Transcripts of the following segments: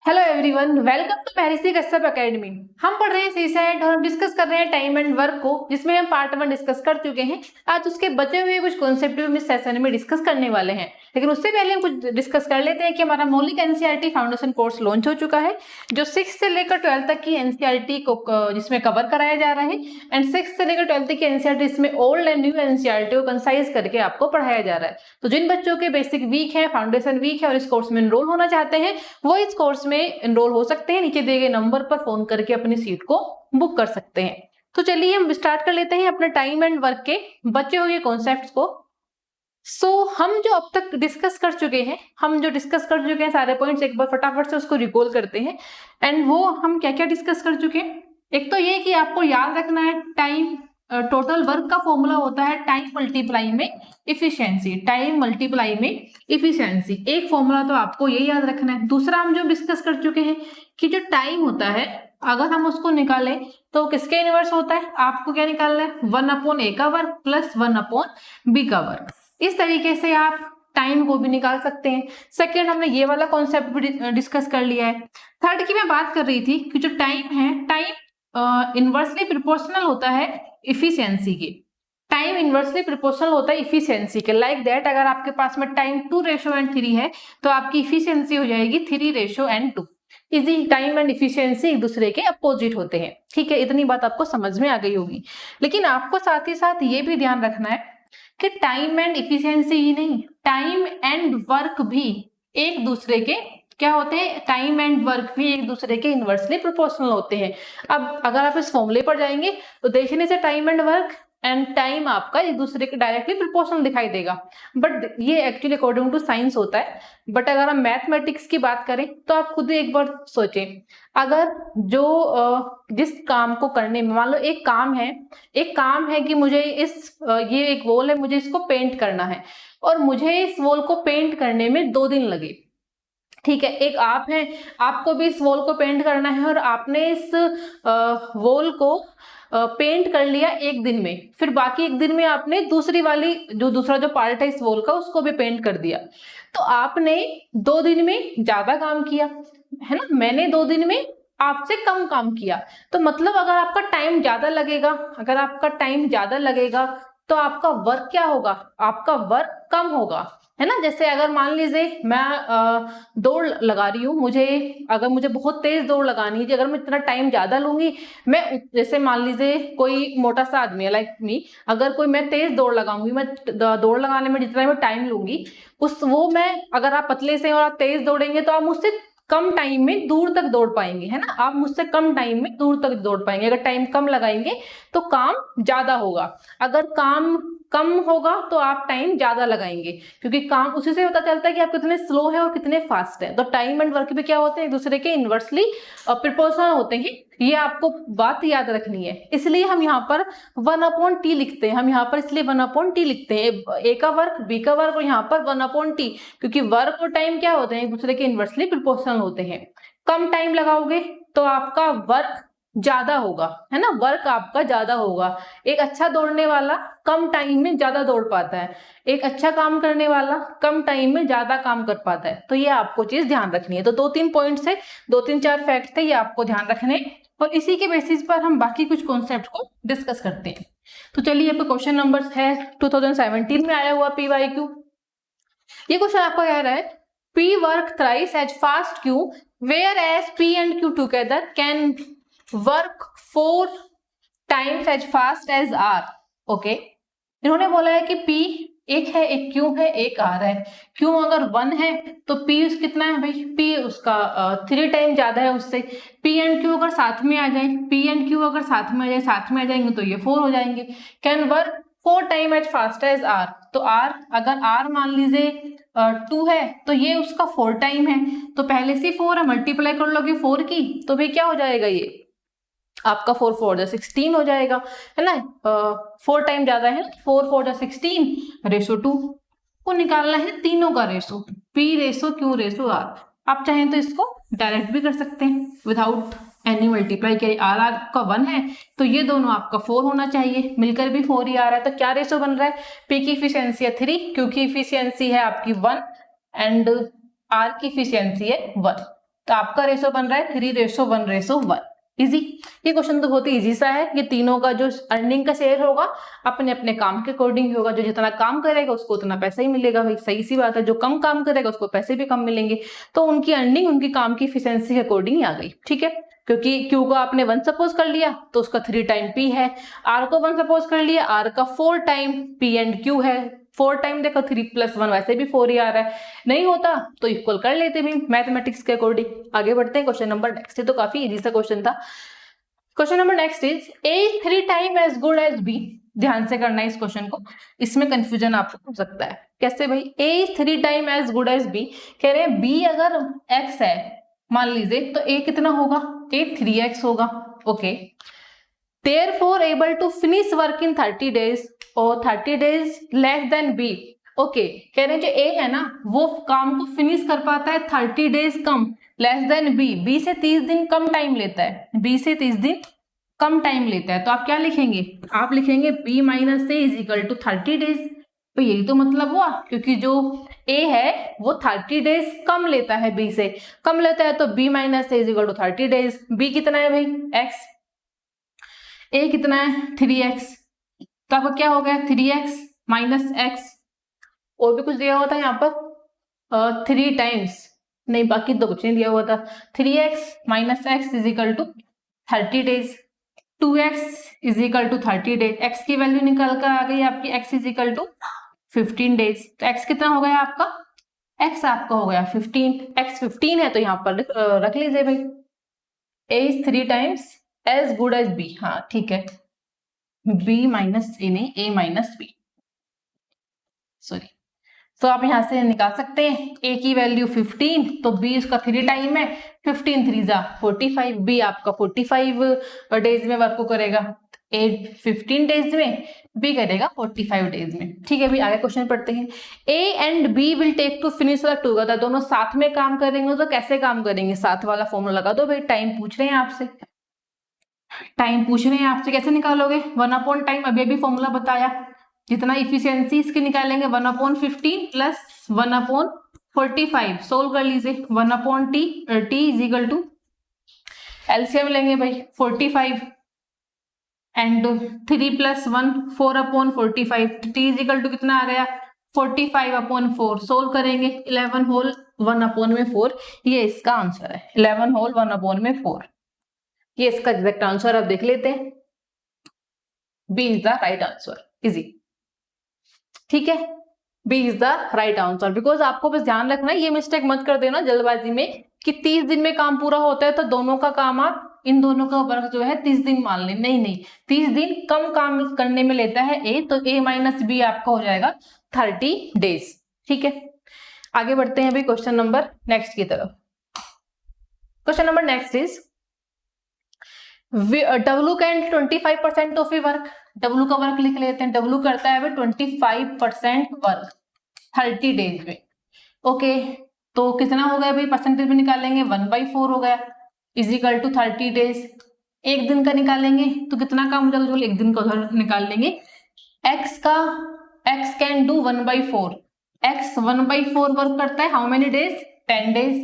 Hello everyone, welcome to Parisi Kashyap academy. हम पढ़ रहे हैं सीसेट और हम डिस्कस कर रहे हैं टाइम एंड वर्क को, जिसमें हम पार्ट 1 डिस्कस कर चुके हैं। आज उसके बचे हुए कुछ कॉन्सेप्ट हम इस सेशन में डिस्कस करने वाले हैं, लेकिन उससे पहले हम कुछ डिस्कस कर लेते हैं कि हमारा मौलिक एनसीईआरटी फाउंडेशन कोर्स लॉन्च हो चुका है, जो 6 से लेकर 12 तक की एनसीईआरटी को जिसमें कवर कराया जा रहा है। एंड 6 से लेकर 12 तक की एनसीईआरटी इसमें ओल्ड एंड न्यू एनसीईआरटी को कंसाइज करके आपको पढ़ाया जा रहा है। तो जिन बच्चों के बेसिक वीक है, फाउंडेशन वीक है और इस कोर्स में एनरोल होना चाहते हैं, वो इस कोर्स में एनरोल हो सकते हैं। नीचे दिए गए नंबर पर फोन करके अपनी सीट को बुक कर सकते हैं। तो चलिए हम स्टार्ट कर लेते हैं अपने टाइम एंड वर्क के बचे हुए कॉन्सेप्ट्स को। हम जो अब तक डिस्कस कर चुके हैं, सारे पॉइंट्स एक बार फटाफट से उसको रिकॉल करते हैं। एंड वो हम क्या क्या डिस्कस कर चुके हैं। एक तो ये कि आपको याद रखना है, टाइम टोटल वर्क का फॉर्मूला होता है टाइम मल्टीप्लाई में इफिशियंसी। एक फॉर्मूला तो आपको ये याद रखना है। दूसरा हम जो डिस्कस कर चुके हैं कि जो टाइम होता है, अगर हम उसको निकालें तो किसके इनवर्स होता है। आपको क्या निकालना है, 1/a का वर्ग प्लस 1/b का वर्ग। इस तरीके से आप टाइम को भी निकाल सकते हैं। सेकेंड, हमने ये वाला कॉन्सेप्ट भी डिस्कस कर लिया है। थर्ड की मैं बात कर रही थी कि जो टाइम है, टाइम इनवर्सली प्रोपोर्शनल होता है इफिशियंसी के। टाइम इनवर्सली प्रोपोर्शनल होता है इफिशियंसी के। लाइक दैट, अगर आपके पास में टाइम 2:3 है तो आपकी इफिशियंसी हो जाएगी 3:2। इसी टाइम एंड इफिशियंसी एक दूसरे के अपोजिट होते हैं। ठीक है, इतनी बात आपको समझ में आ गई होगी। लेकिन आपको साथ ही साथ ये भी ध्यान रखना है कि टाइम एंड इफिशियंसी ही नहीं, टाइम एंड वर्क भी एक दूसरे के क्या होते हैं, टाइम एंड वर्क भी एक दूसरे के इनवर्सली प्रोपोर्शनल होते हैं। अब अगर आप इस फॉर्मूले पर जाएंगे तो देखने से time and work and time आपका एक दूसरे के डायरेक्टली प्रोपोर्शनल दिखाई देगा, बट ये एक्चुअली अकॉर्डिंग टू साइंस होता है। बट अगर हम मैथमेटिक्स की बात करें तो आप खुद एक बार सोचें, अगर जिस काम को करने में, मान लो एक काम है कि मुझे ये एक वॉल है, मुझे इसको पेंट करना है और मुझे इस वॉल को पेंट करने में 2 दिन लगे। ठीक है, एक आप है, आपको भी इस वॉल को पेंट करना है और आपने इस वॉल को पेंट कर लिया 1 दिन में। फिर बाकी 1 दिन में आपने दूसरा जो पार्ट है इस वॉल का, उसको भी पेंट कर दिया। तो आपने 2 दिन में ज्यादा काम किया है ना, मैंने 2 दिन में आपसे कम काम किया। तो मतलब अगर आपका टाइम ज्यादा लगेगा तो आपका वर्क क्या होगा, आपका वर्क कम होगा, है ना। जैसे अगर मान लीजिए मैं दौड़ लगा रही हूँ, अगर मुझे बहुत तेज दौड़ लगानी है, अगर मैं इतना टाइम ज्यादा लूंगी, मैं जैसे मान लीजिए कोई मोटा सा आदमी है लाइक मी, अगर मैं तेज दौड़ लगाऊंगी, मैं दौड़ लगाने में जितना मैं टाइम लूंगी अगर आप पतले से और आप तेज दौड़ेंगे तो आप मुझसे कम टाइम में दूर तक दौड़ पाएंगे, है ना। आप मुझसे कम टाइम में दूर तक दौड़ पाएंगे। अगर टाइम कम लगाएंगे तो काम ज्यादा होगा, अगर काम कम होगा तो आप टाइम ज्यादा लगाएंगे, क्योंकि काम उसी से पता चलता है कि आप कितने स्लो हैं और कितने फास्ट हैं। तो टाइम एंड वर्क भी क्या होते हैं, एक दूसरे के इनवर्सली प्रोपोर्शनल होते हैं। ये आपको बात याद रखनी है। इसलिए हम यहाँ पर 1/t लिखते हैं। इसलिए 1/t लिखते हैं, ए का वर्क, बी का वर्क और यहाँ पर 1/t, क्योंकि वर्क और टाइम क्या होते हैं, एक दूसरे के इनवर्सली प्रोपोर्शनल होते हैं। कम टाइम लगाओगे तो आपका वर्क ज्यादा होगा, है ना, वर्क आपका ज्यादा होगा। एक अच्छा दौड़ने वाला कम टाइम में ज्यादा दौड़ पाता है, एक अच्छा काम करने वाला कम टाइम में ज्यादा काम कर पाता है। तो ये आपको चीज ध्यान रखनी है। तो 2-3 पॉइंट्स है, 2-3-4 फैक्ट थे, ये आपको ध्यान रखने, और इसी के बेसिस पर हम बाकी कुछ कॉन्सेप्ट को डिस्कस करते हैं। तो चलिए, यहाँ पे क्वेश्चन नंबर है 2017 में आया हुआ PYQ। ये क्वेश्चन आपको कह रहा है, P work thrice as fast Q whereas P and Q together can work 4 times as fast as R। Okay, इन्होंने बोला है कि P एक है, एक Q है, एक R है। Q अगर 1 है तो P कितना है भाई, P उसका 3 टाइम ज्यादा है उससे। P एंड Q अगर साथ में आ जाएंगे तो ये 4 हो जाएंगे। Can work 4 time as fast as R। तो R, अगर R मान लीजिए 2 है तो ये उसका 4 टाइम है, तो पहले से 4 है, मल्टीप्लाई कर लोगे 4 की तो भाई क्या हो जाएगा, ये आपका 4 जा 16 हो जाएगा, है ना। 4 टाइम ज्यादा है, 4 जा 16 रेशो 2 को निकालना है, तीनों का ratio, P ratio Q ratio R। आप चाहें तो इसको डायरेक्ट भी कर सकते हैं विदाउट एनी मल्टीप्लाई के। R आपका 1 है तो ये दोनों आपका 4 होना चाहिए, मिलकर भी 4 ही आ रहा है। तो क्या रेशो बन रहा है, P की इफिशियंसी है 3, Q की इफिशियंसी है आपकी 1 एंड R की इफिशियंसी है 1। तो आपका रेशो बन रहा है 3:1:1। इजी। ये क्वेश्चन तो बहुत ही इजी सा है। ये तीनों का जो अर्निंग का शेयर होगा अपने अपने काम के अकॉर्डिंग होगा। जो जितना काम करेगा उसको उतना पैसा ही मिलेगा भाई, सही सी बात है। जो कम काम करेगा उसको पैसे भी कम मिलेंगे। तो उनकी अर्निंग उनकी काम की इफिशियंसी के अकॉर्डिंग ही आ गई, ठीक है। क्योंकि Q को आपने 1 सपोज कर लिया तो उसका 3 टाइम P है। R को 1 सपोज कर लिया, R का 4 टाइम P एंड Q है। 4 टाइम देखो 3 + 1 वैसे भी 4 ही आ रहा है। नहीं होता तो इक्वल कर लेते भी मैथमेटिक्स के अकॉर्डिंग। आगे बढ़ते हैं क्वेश्चन नंबर नेक्स्ट। ये तो काफी इजी सा क्वेश्चन था। Question number next is A 3 time as good as B। ध्यान से करना है इस क्वेश्चन को, इसमें कंफ्यूजन आपको हो सकता है। कैसे भाई? A 3 time as good as B। कह रहे हैं B अगर X है मान लीजिए तो A कितना होगा? A 3x होगा। Okay. Therefore able to finish work in 30 days और 30 days less than B। Okay, कह रहे हैं जो A है ना वो काम को फिनिश कर पाता है 30 डेज कम, लेस देन B। B से 30 दिन कम टाइम लेता है, B से 30 दिन कम टाइम लेता है। तो आप क्या लिखेंगे? आप लिखेंगे B - A = 30 डेज। तो यही तो मतलब हुआ, क्योंकि जो A है वो 30 डेज कम लेता है, B से कम लेता है, तो B - A = 30 डेज। B कितना है भाई? X। A कितना है? 3x। तो आपका क्या हो गया? 3x - x। और भी कुछ दिया हुआ था यहाँ पर 3 टाइम्स, नहीं बाकी तो कुछ नहीं दिया हुआ था। 3x - x = 30 days. 2x = 30 days. x की वैल्यू निकल कर आ गई आपकी, x = 15 डेज। तो x कितना हो गया आपका? x आपका हो गया 15। x 15 है तो यहाँ पर रख लीजिए भाई। A is 3 times as good as B। हाँ ठीक है, B - A नहीं, A - B, सॉरी। तो आप यहां से निकाल सकते हैं A की वैल्यू 15, तो B उसका 3 टाइम है। 15 3 जा 45। B आपका 45 डेज में वर्क को करेगा। A 15 डेज में, B करेगा 45 डेज में। ठीक है, अभी आगे क्वेश्चन पढ़ते हैं। A and B will take to finish work together. दोनों साथ में काम करेंगे तो कैसे काम करेंगे? साथ वाला फॉर्मूला लगा दो भाई। टाइम पूछ रहे हैं आपसे, टाइम पूछ रहे हैं आपसे, कैसे निकालोगे? 1 टाइम, अभी फॉर्मूला बताया। जितना इफिशियंसी इसकी निकालेंगे 1/15 प्लस 1/45। सोल्व कर लीजिए। 1/t, t = एलसीएम लेंगे भाई 45 एंड 3 + 1 4/45। t = कितना आ गया? 45/4। सोल्व करेंगे 11 होल 1/4। ये इसका आंसर है, 11 होल 1/4। ये इसका एग्जैक्ट आंसर आप देख लेते हैं। B is the right answer. Easy, ठीक है, B is the right answer. Because आपको बस ध्यान रखना है, ये मिस्टेक मत कर देना जल्दबाजी में कि 30 दिन में काम पूरा होता है तो दोनों का काम आप इन दोनों का वर्क जो है 30 दिन मान लें। नहीं नहीं, 30 दिन कम काम करने में लेता है A, तो A - B आपका हो जाएगा 30 डेज। ठीक है, आगे बढ़ते हैं अभी क्वेश्चन नंबर नेक्स्ट की तरफ। Question number next is W can 25% of A work. W का वर्क लिख लेते हैं। W करता है 25% वर्क 30 डेज में। ओके, तो कितना हो गया भाई? परसेंटेज में निकालेंगे 1/4 हो गया, = 30 डेज। एक दिन का निकालेंगे तो कितना काम हो जाएगा? जो एक दिन का उधर निकाल लेंगे। X can do 1/4। X 1/4 work करता है, how many days? 10 days.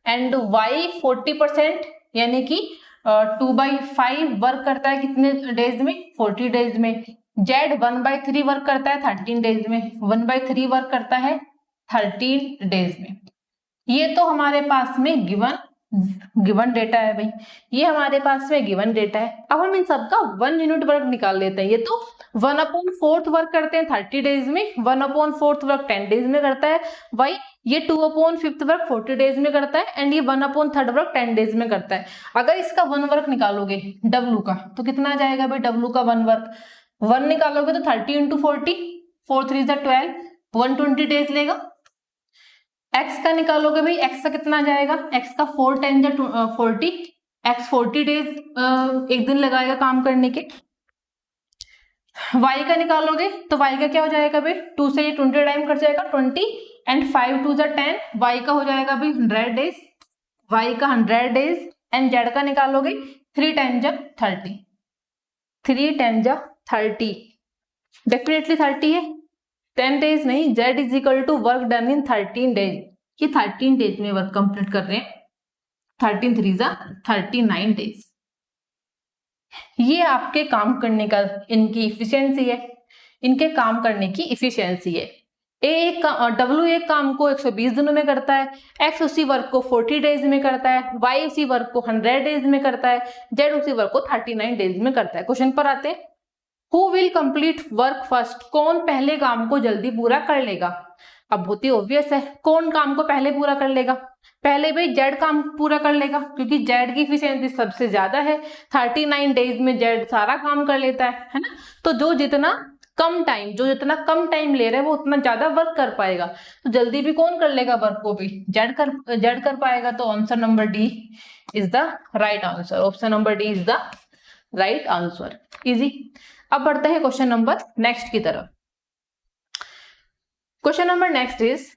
And Y 40% यानी कि 2/5 वर्क करता है कितने डेज में? 40 डेज में। Z 1/3 वर्क करता है 13 डेज में। 1/3 वर्क करता है 13 डेज में। ये तो हमारे पास में गिवन डेटा है भाई, ये हमारे पास में गिवन डेटा है। अब हम इन सबका 1 यूनिट वर्क निकाल लेते हैं। ये तो 1/4 वर्क करते हैं 30 डेज में, 1/4 वर्क 10 डेज में करता है भाई। ये 2/5 वर्क 40 डेज में करता है एंड ये 1/3 वर्क 10 डेज में करता है। अगर इसका 1 वर्क निकालोगे W का तो कितना आ जाएगा भाई? W का 1 वर्क 1 निकालोगे तो 30 × 40, 4 3 12, 120 डेज लेगा। X का निकालोगे भाई, X का कितना आ जाएगा? X का 4 10 40, X 40 डेज एक दिन लगाएगा काम करने के। Y का निकालोगे तो Y का क्या हो जाएगा भाई? 2 से 20 टाइम कट जाएगा 20 एंड 5 2 10। Y का हो जाएगा भाई 100 डेज, Y का 100 डेज। एंड Z का निकालोगे 3 10 30, 3 10 30, डेफिनेटली 30 है, 10 डेज नहीं। Z = work done in 13 days. ये 13 डेज में वर्क कंप्लीट कर रहे हैं। 13 3 जा 39 डेज। ये आपके काम करने का इनकी इफिशियंसी है, इनके काम करने की इफिशियंसी है। W एक काम को 120 दिनों में करता है, X उसी वर्क को 40 डेज में करता है, Y उसी वर्क को 100 डेज में करता है, Z उसी वर्क को 39 डेज में करता है। क्वेश्चन पर आते हैं, who will complete work first, कौन पहले काम को जल्दी पूरा कर लेगा। अब बहुत ही ऑब्वियस है, कौन काम को पहले पूरा कर लेगा, पहले भाई जेड काम पूरा कर लेगा, क्योंकि जेड की इफिशियंसी सबसे ज्यादा है, 39 डेज में जेड सारा काम कर लेता है ना। तो जो जितना कम टाइम ले रहा है वो उतना ज्यादा वर्क कर पाएगा, तो जल्दी भी कौन कर लेगा वर्क को भी, जेड कर पाएगा। तो option number D is the right answer, option number D is the right answer. Easy. अब बढ़ते हैं क्वेश्चन नंबर नेक्स्ट की तरफ। Question number next is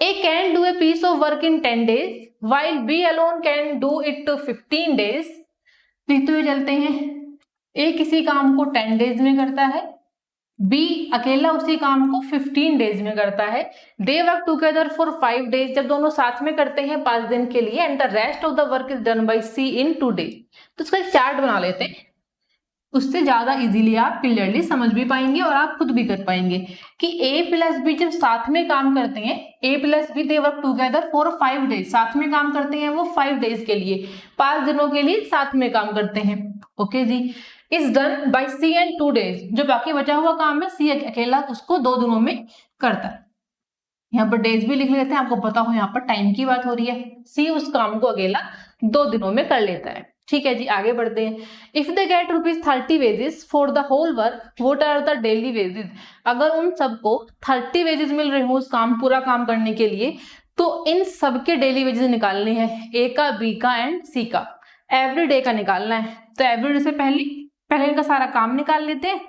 A can do a piece of work in 10 days while B alone can do it to 15 days। देखते हुए चलते हैं, A किसी काम को 10 डेज में करता है, B अकेला उसी काम को 15 डेज में करता है। They work together for 5 days, जब दोनों साथ में करते हैं 5 दिन के लिए, and the rest of the work is done by C in 2 days। तो इसका एक चार्ट बना लेते हैं, उससे ज्यादा इजीली आप क्लियरली समझ भी पाएंगे और आप खुद भी कर पाएंगे कि A प्लस बी जब साथ में काम करते हैं, A plus B they work together for 5 days, साथ में काम करते हैं वो 5 डेज के लिए, 5 दिनों के लिए साथ में काम करते हैं। ओके जी। Is done by C and 2 days, जो बाकी बचा हुआ काम है C अकेला उसको 2 दिनों में करता है। यहाँ पर डेज भी लिख लेते हैं, आपको पता हो यहाँ पर टाइम की बात हो रही है। C उस काम को अकेला 2 दिनों में कर लेता है। ठीक है जी, आगे बढ़ते हैं। If they get ₹30 wages for the whole work, what are the daily wages. अगर उन सबको 30 वेजेस मिल रहे हो उस पूरा काम करने के लिए, तो इन सबके डेली वेजेस निकालने हैं, ए का, बी का एंड सी का। एवरी डे का निकालना है, तो एवरी डे से पहले इनका सारा काम निकाल लेते हैं,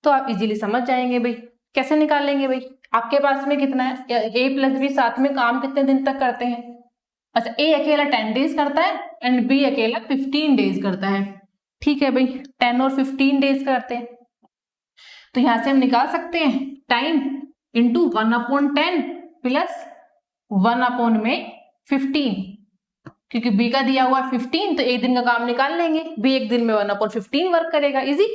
तो आप इजीली समझ जाएंगे भाई कैसे निकालेंगे। भाई आपके पास में कितना है, ए प्लस बी साथ में काम कितने दिन तक करते हैं। अच्छा, ए अकेला 10 डेज करता है एंड बी अकेला 15 डेज करता है। ठीक है भाई, 10 और 15 डेज करते हैं, तो यहां से हम निकाल सकते हैं टाइम इंटू 1/10 प्लस 1/15, क्योंकि बी का दिया हुआ 15, तो एक दिन का काम निकाल लेंगे, बी एक दिन में 1/15 वर्क करेगा। इजी।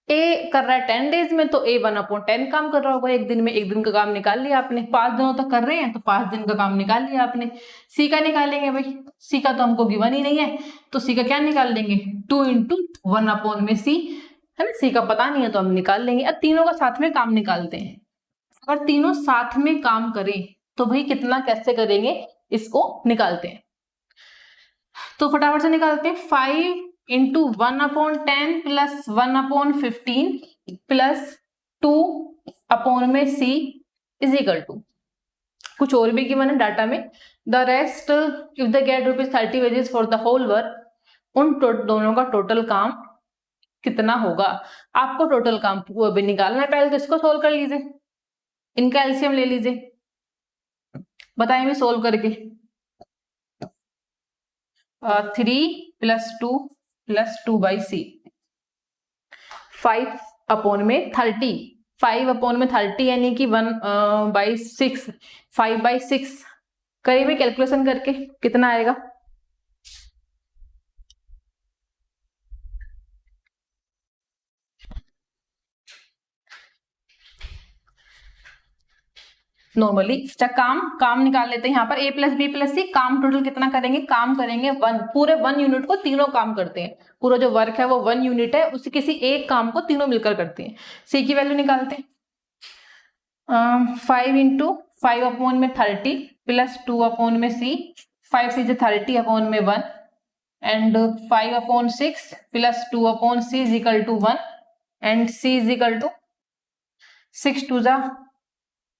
ए कर रहा है 10 डेज में, तो ए 1/10 काम कर रहा होगा एक दिन में, एक दिन का काम निकाल लिया आपने। 5 दिनों तक कर रहे हैं तो 5 दिन का काम निकाल लिया आपने। सी का निकालेंगे भाई, सी का तो हमको गिवन ही नहीं है, तो सी का क्या निकाल लेंगे, 2 × 1/c है ना। सी का पता नहीं है तो हम निकाल लेंगे। अब तीनों का साथ में काम निकालते हैं, अगर तीनों साथ में काम करें तो भाई कितना कैसे करेंगे, इसको निकालते हैं। तो फटाफट से निकालते हैं। 5 × 1/10 plus 1/15 plus 2/c is equal to, कुछ और भी गिवन है डाटा में, the rest if they get ₹30 wages for the whole work, उन दोनों का टोटल काम कितना होगा। आपको टोटल काम वो भी निकालना है, पहले तो इसको सोल्व कर लीजिए, इनका एलसीएम ले लीजिए, बताएंगे सोल्व करके। 3 + 2 + 2/c, 5/30, 5/30 यानी कि 1/6, 5/6 करीबी कैलकुलेशन करके कितना आएगा। नॉर्मली काम निकाल लेते हैं। यहाँ पर a + b + c, काम टोटल कितना करेंगे, काम करेंगे 1, पूरे 1 यूनिट को तीनों काम करते हैं, पूरा जो वर्क है वो 1 यूनिट है, उसी किसी एक काम को तीनों मिलकर करते हैं। c की वैल्यू निकालते हैं। 5 × 5/30 plus 2/c, 5 × 6 = 30/1 and 5/6 plus 2/c is equal to 1 and c is equal to 6 × 2 =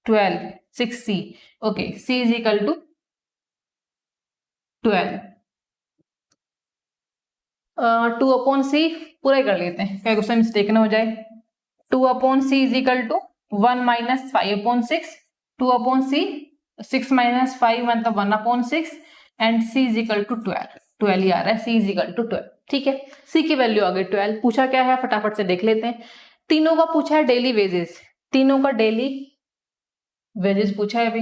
12, 6c। Okay, c is equal to 12। 2/c पूरा ही कर लेते हैं, क्या क्वेश्चन मिस्टेक ना हो जाए। 2/c is equal to 1 - 5/6, 2/c 6 - 5 मतलब 1/6 and c is equal to 12, 12 ही आ रहा है, c इज इक्वल टू 12। ठीक है, c की वैल्यू आ गई 12। पूछा क्या है फटाफट से देख लेते हैं। तीनों का पूछा है डेली वेजेस, तीनों का डेली वेजेस पूछा है अभी,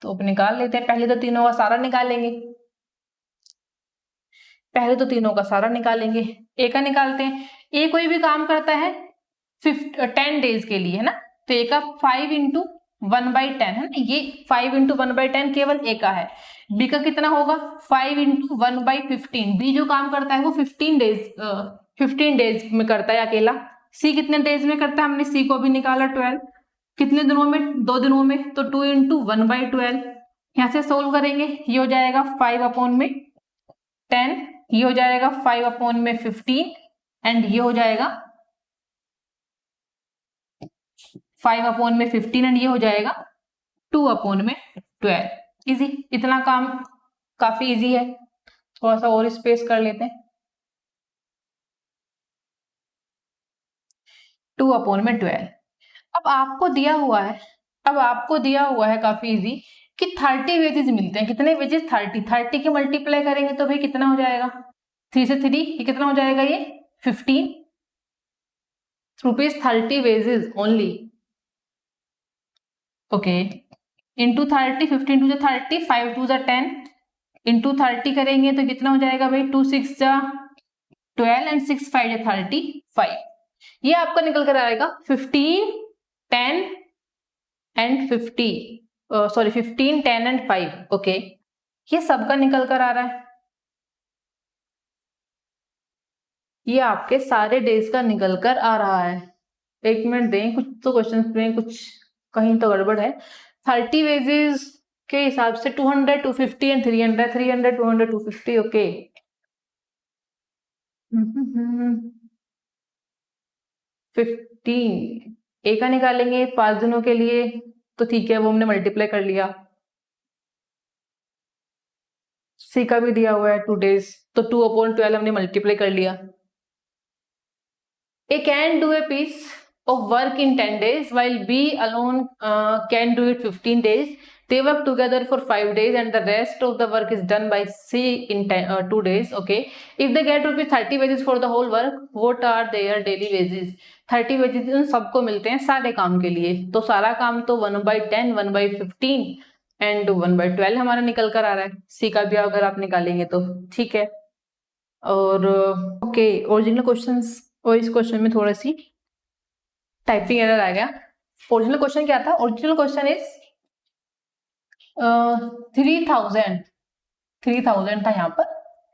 तो अब निकाल लेते हैं। पहले तो तीनों का सारा निकालेंगे, पहले तो तीनों का सारा निकालेंगे, ए का निकालते हैं। ए कोई भी काम करता है 10 डेज के लिए, है ना, तो ए का 5 इंटू 1/10 है ना, ये 5 इंटू 1/10 केवल ए का है। बी का कितना होगा 5 इंटू 1/15, बी जो काम करता है वो 15 डेज में करता है अकेला। सी कितने डेज में करता है, हमने सी को भी निकाला 12, कितने दिनों में, 2 दिनों में, तो 2 इंटू 1/12। यहाँ से सोल्व करेंगे, ये हो जाएगा 5/10, ये हो जाएगा 5/15 एंड ये हो जाएगा 5/15 एंड ये हो जाएगा 2/12। इजी, इतना काम काफी इजी है। थोड़ा सा और स्पेस कर लेते हैं, 2/12। अब आपको दिया हुआ है काफी इजी कि 30 वेजेस मिलते हैं। कितने वेजेस, 30 की मल्टीप्लाई करेंगे तो भाई कितना हो जाएगा, 3 से 3 ये कितना हो जाएगा, ये 15 rupees 30 wages only. Okay, into 30, 15 to 30, 5 to 10, into 30 करेंगे तो कितना हो जाएगा भाई, 2 6 12 एंड 6 5 35। ये आपका निकल कर आएगा 15 10 एंड 15 10 एंड 5। ओके, ये सबका निकल कर आ रहा है, ये आपके सारे डेज का निकल कर आ रहा है। एक मिनट दें, कुछ तो क्वेश्चन में कुछ कहीं तो गड़बड़ है। 30 वेजेस के हिसाब से 200 250 एंड 300 300 200 250। ओके, 15 ए का निकालेंगे 5 दिनों के लिए, तो ठीक है वो हमने मल्टीप्लाई कर लिया। सी का भी दिया हुआ है 2 डेज, तो 2/12 हमने मल्टीप्लाई कर लिया। A can do a piece of work in 10 days while B alone can do it 15 days. They work together for 5 days and the rest of the work is done by C in 2 days. Okay, if they get rupees 30 wages for the whole work, what are their daily wages? 30 wages उन सबको मिलते हैं सारे काम के लिए, तो सारा काम तो 1/10 1/15 एंड 1/12 हमारा निकल कर आ रहा है। सी का भी अगर आप निकालेंगे तो ठीक है। और ओके, ओरिजिनल क्वेश्चंस, और इस क्वेश्चन में थोड़ा सी टाइपिंग एरर आ गया। ओरिजिनल क्वेश्चन क्या था, ओरिजिनल क्वेश्चन इज 3000 था यहाँ पर,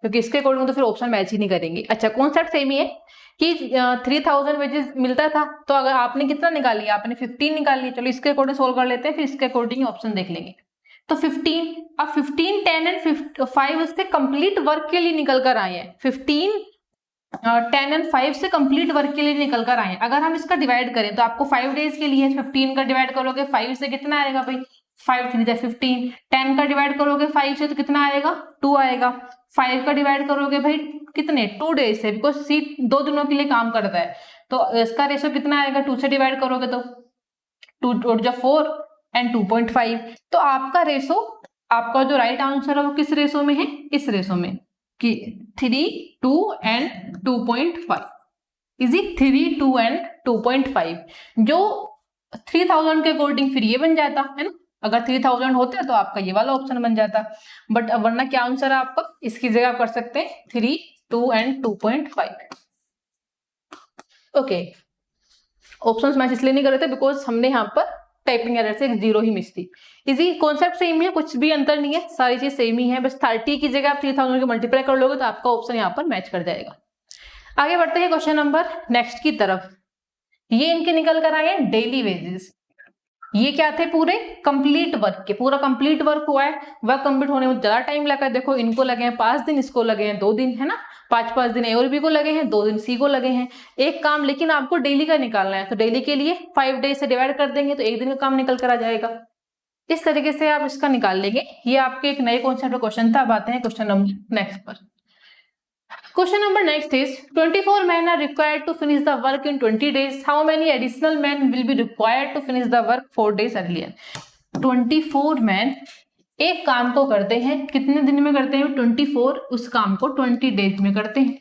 क्योंकि इसके अकॉर्डिंग तो फिर ऑप्शन मैच ही नहीं करेंगे। अच्छा, कॉन्सेप्ट सेम ही है कि 3000 वेजेस मिलता था, तो अगर आपने कितना निकाल लिया, आपने 15 निकाल लिया। चलो इसके अकॉर्डिंग सोल्व कर लेते हैं, फिर इसके अकॉर्डिंग ऑप्शन देख लेंगे। तो 15, अब 15 10 एंड 5 इसके कंप्लीट वर्क के लिए निकल कर आए हैं। 15 10 एंड 5 से कंप्लीट वर्क के लिए निकल कर आए। अगर हम इसका डिवाइड करें तो आपको 5 डेज के लिए 15 का डिवाइड करोगे 5 से कितना आएगा भाई, 5 3 15। 10 का डिवाइड करोगे 5 से तो कितना आएगा, 2 आएगा। 5 का डिवाइड करोगे भाई कितने, 2 डेज से, बिकॉज सी 2 दिनों के लिए काम करता है, तो इसका रेशो कितना आएगा, 2 से डिवाइड करोगे तो 2 जो 4 एंड 2.5। तो आपका रेशो, आपका जो राइट आंसर है वो किस रेशो में है, इस रेशो में कि 3 2 एंड 2.5। इज इट 3 2 एंड 2.5, जो 3000 के अकॉर्डिंग फिर ये बन जाता है ना। अगर 3000 होते तो आपका ये वाला ऑप्शन बन जाता, बट वरना क्या आंसर है आपका, इसकी जगह आप कर सकते हैं 3 2 एंड 2.5। ओके, ऑप्शंस मैच इसलिए नहीं कर रहे थे बिकॉज हमने यहाँ पर टाइपिंग एरर से 0 ही मिस थी। इजी, कॉन्सेप्ट सेम है, कुछ भी अंतर नहीं है, सारी चीज सेम ही है, बस 30 की जगह आप 3000 के मल्टीप्लाई कर लोगे तो आपका ऑप्शन यहाँ पर मैच कर जाएगा। आगे बढ़ते हैं क्वेश्चन नंबर नेक्स्ट की तरफ। ये इनके निकल कर आए हैं डेली वेजेस। ये क्या थे, पूरे कंप्लीट वर्क के, पूरा कंप्लीट वर्क हुआ है, वर्क कंप्लीट होने में ज्यादा टाइम लगा है। देखो इनको लगे हैं 5 दिन, इसको लगे हैं 2 दिन, है ना, 5 दिन ए और बी को लगे हैं, 2 दिन सी को लगे हैं। एक काम लेकिन आपको डेली का निकालना है, तो डेली के लिए 5 डेज से डिवाइड कर देंगे तो एक दिन का काम निकल कर आ जाएगा। इस तरीके से आप इसका निकाल लेंगे। ये आपके एक नए कॉन्सेप्ट का क्वेश्चन था। अब आते हैं क्वेश्चन नंबर नेक्स्ट पर। Question number next is 24 men are required to finish the work in 20 days. How many additional men will be required to finish the work 4 days earlier? 24 men एक काम को करते हैं, कितने दिन में करते हैं, 24, उस काम को 20 डेज में करते हैं।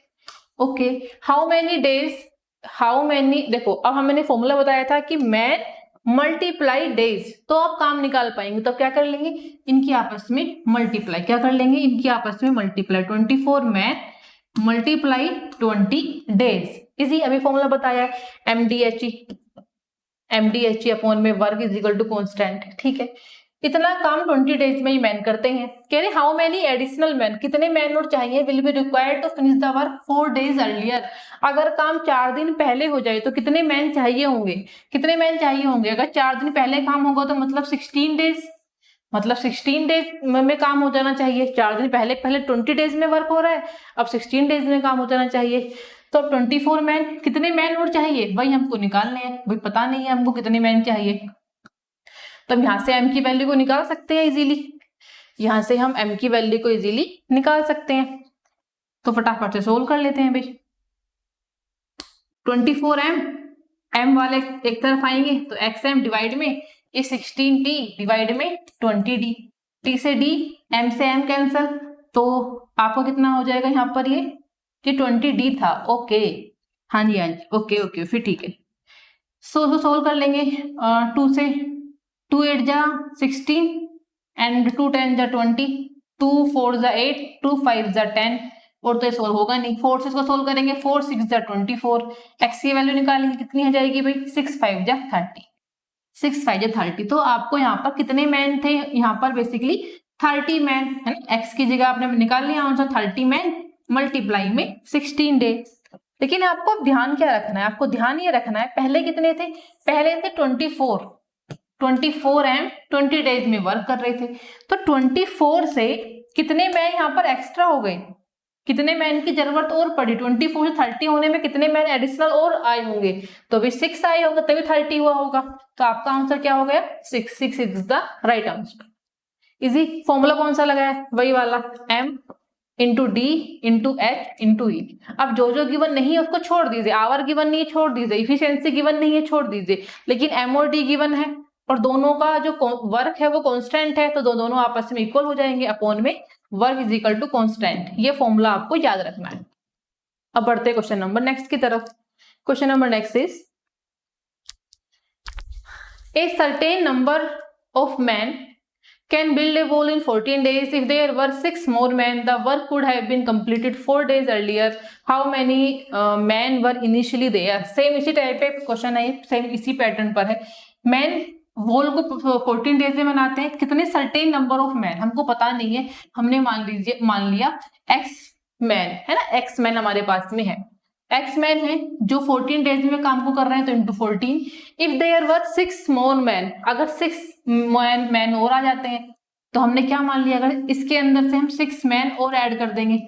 Okay, how many days, how many, देखो अब हमने फॉर्मूला बताया था कि मैन मल्टीप्लाई डेज, तो आप काम निकाल पाएंगे। तो क्या कर लेंगे, इनकी आपस में मल्टीप्लाई, क्या कर लेंगे, इनकी आपस में मल्टीप्लाई। 24 man multiply 20 days. इसी अभी फॉर्मूला बताया MDHE अपॉन में work is equal to constant. ठीक है, इतना काम 20 डेज में ही मैन करते हैं। कह रहे हाउ मेनी एडिशनल मैन, कितने मैन और चाहिए, will be required to finish the work 4 days earlier. अगर काम 4 दिन पहले हो जाए तो कितने मैन चाहिए होंगे, कितने मैन चाहिए होंगे। अगर 4 दिन पहले काम होगा तो मतलब 16 डेज, मतलब 16 डेज में काम हो जाना चाहिए। 4 दिन पहले 20 डेज में वर्क हो रहा है, अब 16 डेज में काम हो जाना चाहिए। तो अब 24 मैन, कितने मैन और चाहिए वही हमको निकालने हैं, वही पता नहीं है हमको कितने मैन चाहिए। तो हम यहाँ से m की वैल्यू को निकाल सकते हैं इजीली, यहाँ से हम m की वैल्यू को इजीली निकाल सकते हैं। तो फटाफट से सोल्व कर लेते हैं भाई। 24m, m वाले एक तरफ आएंगे तो xm डिवाइड में ये 16t डिवाइड में 20d, t से d, m से m कैंसल, तो आपको कितना हो जाएगा यहाँ पर, ये 20d था। ओके, हाँ जी हाँ जी, ओके फिर ठीक है। सोल्व कर लेंगे। 2 से 2 8 जा 16 एंड 2 10 जा 20, 2 4 जा 8, 2 5 जा 10, और तो ये सोल्व होगा नहीं। 4 से इसको सोल्व करेंगे, 4 6 जा 24, x की वैल्यू निकालेंगे, कितनी हो जाएगी भाई, 6 5 जा 30, 6 5 जा 30। तो आपको यहाँ पर कितने मैन थे, यहाँ पर बेसिकली 30 मैन है ना, x की जगह आपने निकाल लिया आंसर 30 मैन मल्टीप्लाई में 16 डेज। लेकिन आपको ध्यान क्या रखना है, आपको ध्यान ये रखना है पहले कितने थे, पहले थे 24m 20 डेज में वर्क कर रहे थे। तो 24 से कितने मैन यहाँ पर एक्स्ट्रा हो गए, कितने मैन की जरूरत और पड़ी, 24 से 30 होने में कितने मैन एडिशनल और आए होंगे, तो भी 6 आए होंगे तभी 30 हुआ होगा। तो आपका आंसर क्या हो गया, 6 6 is the right answer. Easy. Formula कौन सा लगाया, वही वाला m into D into H into E. अब जो गिवन नहीं है उसको छोड़ दीजिए, आवर गिवन नहीं है छोड़ दीजिए, इफिशियंसी गिवन नहीं है छोड़ दीजिए, लेकिन एम और डी गिवन है और दोनों का जो वर्क है वो कांस्टेंट है, तो दोनों आपस में इक्वल हो जाएंगे, अपॉन में work is equal to constant. ये फॉर्मूला आपको याद रखना है। अब बढ़ते क्वेश्चन नंबर नेक्स्ट की तरफ। Question number next is a certain number of man can build a wall in 14 days. If there were 6 more men, the work could have been completed 4 days earlier. How many men were initially there? Same इसी type पे question है, same इसी pattern पर है। Man wall को 14 days में बनाते हैं, कितने सर्टेन नंबर ऑफ मैन हमको पता नहीं है, हमने मान लिया x मैन है ना, x मैन हमारे पास में है, x मैन है जो 14 डेज में काम को कर रहे हैं, तो into 14। If there were 6 more man, अगर 6 मैन और आ जाते हैं तो हमने क्या मान लिया, अगर इसके अंदर से हम 6 मैन और ऐड कर देंगे,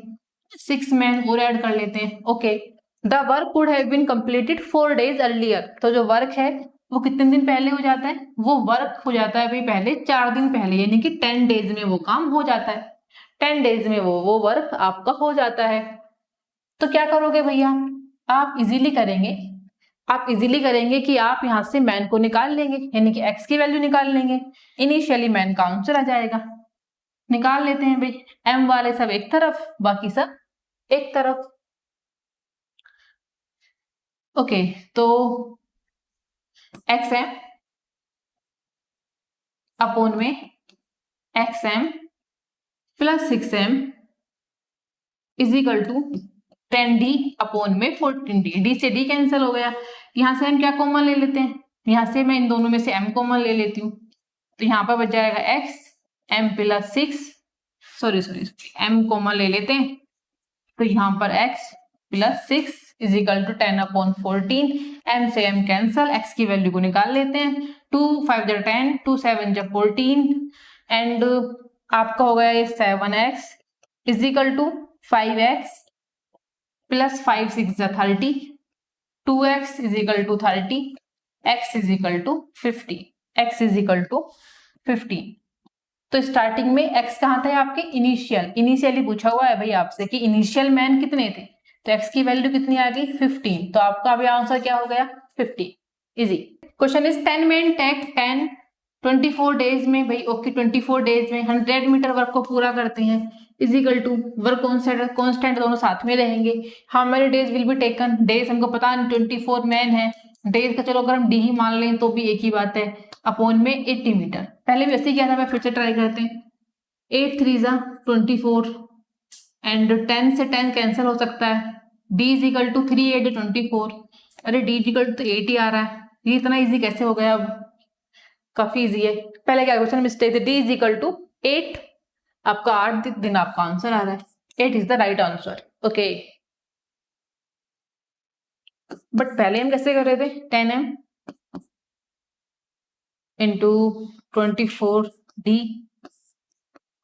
6 मैन और ऐड कर लेते हैं। Okay, the work could have been completed 4 days earlier. तो जो वर्क है वो कितने दिन पहले हो जाता है, वो वर्क हो जाता है भाई पहले 4 दिन पहले, यानी कि 10 डेज में वो काम हो जाता है, 10 डेज में वो वर्क आपका हो जाता है। तो क्या करोगे भैया, आप इजीली करेंगे कि आप यहां से मैन को निकाल लेंगे, यानी कि x की वैल्यू निकाल लेंगे, इनिशियली मैन का आंसर आ जाएगा। निकाल लेते हैं भाई, m वाले सब एक तरफ, बाकी सब एक तरफ। ओके, तो xm अपॉन में xm plus 6m is equal to 10d upon में 14d। d से d कैंसिल हो गया, यहां से हम क्या कॉमन ले लेते हैं, यहां से मैं इन दोनों में से m कॉमन ले लेती हूँ, तो यहाँ पर बच जाएगा x m plus 6, sorry m common ले लेते हैं, तो यहाँ पर x plus 6 is equal to 10 upon 14, m से m कैंसल, x की वैल्यू को निकाल लेते हैं, 2 5 जा 10, 2 7 जा 14 एंड आपका हो गया ये 7x is equal to 5x plus 5 6 जा 30, 2x is equal to 30, x is equal to 50, x is equal to 50। तो स्टार्टिंग में x कहाँ थे आपके, इनिशियली पूछा हुआ है भाई आपसे कि इनिशियल मैन कितने थे, तो x की वैल्यू कितनी आ गई 15, तो आपका अभी आंसर क्या हो गया 50। Easy. Question is 10 man take 10 24 days में, भाई ओके 24 डेज में 100 मीटर वर्क को पूरा करते हैं, is equal to work constant दोनों साथ में रहेंगे, how many days will be taken, days हमको पता नहीं 24 मैन है, डेज का चलो अगर हम डी ही मान लें तो भी एक ही बात है, अपॉन में 80 मीटर। पहले भी ऐसे ही किया था, मैं फिर से ट्राई करते हैं, 8 3 जा 24 एंड 10 से 10 कैंसिल हो सकता है। d is equal to 3 8 24। अरे d इज इक्वल टू 8 ही आ रहा है, ये इतना इजी कैसे हो गया? अब काफी इजी है, पहले कैलकुलेशन मिस्टेक थे। d इज इक्वल टू 8, आपका 8 दिन आपका आंसर आ रहा है। 8 is the right answer. Okay, but पहले हम कैसे कर रहे थे? 10m इंटू 24d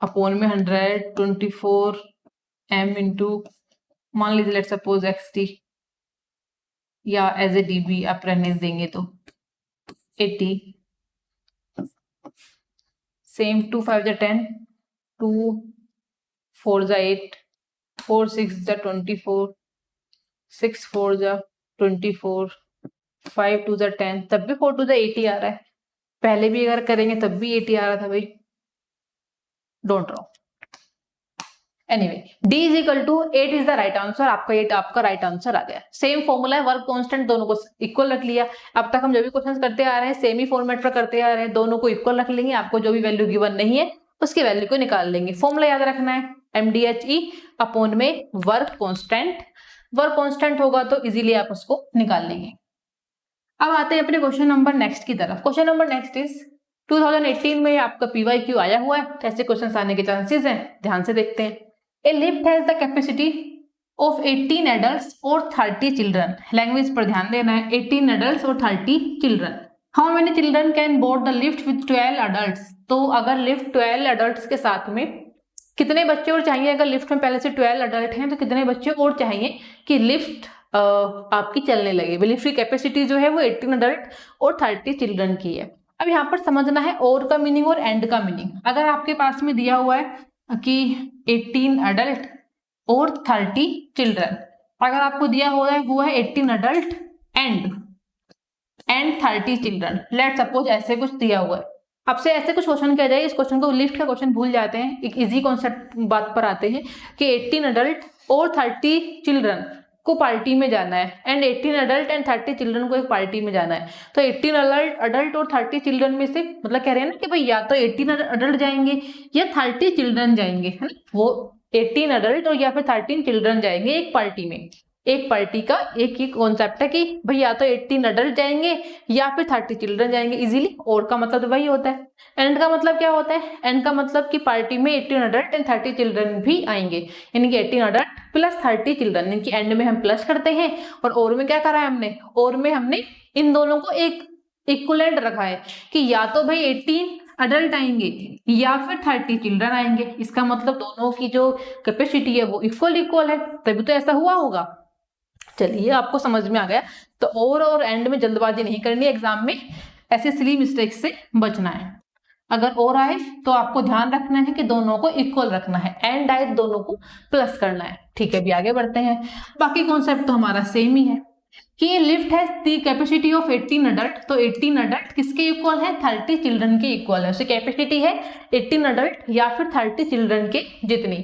अपॉन में 100 24m इंटू, मान लीजिए लेट सपोज xt या एज ए db आप रहने देंगे तो 80, सेम 2 5 जा 10, 2 4 जा 8, 4 6 जा 24, 6 4 जा 24, 5 2 जा 10, तब भी 4 2 जा 80 आ रहा है। पहले भी अगर करेंगे तब भी 80 आ रहा था भाई, don't draw. Anyway, d is equal to 8 is the right answer. आपका 8 आपका राइट आंसर आ गया। सेम फॉर्मूला है, वर्क कांस्टेंट दोनों को इक्वल रख लिया। अब तक हम जो भी क्वेश्चंस करते आ रहे हैं सेम ही फॉर्मेट पर करते आ रहे हैं, दोनों को इक्वल रख लेंगे। आपको जो भी वैल्यू गिवन नहीं है उसकी वैल्यू को निकाल लेंगे। फॉर्मूला याद रखना है, MDHE अपॉन में वर्क कांस्टेंट। वर्क कांस्टेंट होगा तो इजीली आप उसको निकाल लेंगे। अब आते हैं अपने क्वेश्चन नंबर नेक्स्ट की तरफ। क्वेश्चन नंबर नेक्स्ट इज 2018 में आपका PYQ आया हुआ है, ऐसे क्वेश्चन आने के चांसेस हैं, ध्यान से देखते हैं। A lift has the capacity of 18 adults or 30 children. Language पर ध्यान देना है, 18 adults और 30 children. How many children can board the lift with 12 adults? तो अगर लिफ्ट 12 adults के साथ में कितने बच्चे और चाहिए? अगर लिफ्ट में पहले से 12 adult हैं तो कितने बच्चे और चाहिए कि लिफ्ट आपकी चलने लगे? लिफ्ट की कैपेसिटी जो है वो 18 adult और 30 children की है। अब यहाँ पर समझना है और का मीनिंग और एंड का मीनिंग। अगर आपके पास में दिया हुआ है कि 18 अडल्ट और 30 चिल्ड्रन, अगर आपको दिया हुआ है वो है 18 adult and 30 children, let suppose ऐसे कुछ दिया हुआ है। आपसे ऐसे कुछ क्वेश्चन किया जाए, इस क्वेश्चन को लिफ्ट का क्वेश्चन भूल जाते हैं, एक इजी कॉन्सेप्ट बात पर आते हैं कि 18 अडल्ट और 30 चिल्ड्रन को पार्टी में जाना है एंड 18 अडल्ट एंड 30 चिल्ड्रन को एक पार्टी में जाना है। तो 18 अडल्ट और 30 चिल्ड्रन में से मतलब कह रहे हैं ना कि भाई या तो 18 अडल्ट जाएंगे या 30 चिल्ड्रन जाएंगे, है ना? वो 18 अडल्ट और या फिर 13 चिल्ड्रन जाएंगे एक पार्टी में। एक पार्टी का एक ही कॉन्सेप्ट है कि भाई या तो 18 अडल्ट जाएंगे या फिर 30 चिल्ड्रन जाएंगे इजीली। और का मतलब तो वही होता है। एंड का मतलब क्या होता है? एंड का मतलब कि पार्टी में 18 अडल्ट एंड 30 चिल्ड्रन भी आएंगे, यानी कि 18 अडल्ट प्लस 30 चिल्ड्रन, यानी कि एंड में हम प्लस करते हैं और में क्या करा है हमने? और में हमने इन दोनों को एक इक्विवेलेंट रखा है कि या तो भाई 18 अडल्ट आएंगे या फिर 30 चिल्ड्रन आएंगे। इसका मतलब दोनों की जो कैपेसिटी है वो इक्वल है, तभी तो ऐसा हुआ होगा। चलिए, आपको समझ में आ गया। तो और एंड में जल्दबाजी नहीं करनी, एग्जाम में ऐसे सिली मिस्टेक से बचना है। अगर और आए तो आपको ध्यान रखना है कि दोनों को इक्वल रखना है, एंड आए दोनों को प्लस करना है। ठीक है, अभी आगे बढ़ते हैं। बाकी कॉन्सेप्ट तो हमारा सेम ही है कि lift has the capacity of 18 adult. तो 18 अडल्ट किसके इक्वल है? 30 चिल्ड्रन के इक्वल है। उसकी कैपेसिटी है 18 अडल्ट या फिर 30 चिल्ड्रन के जितनी।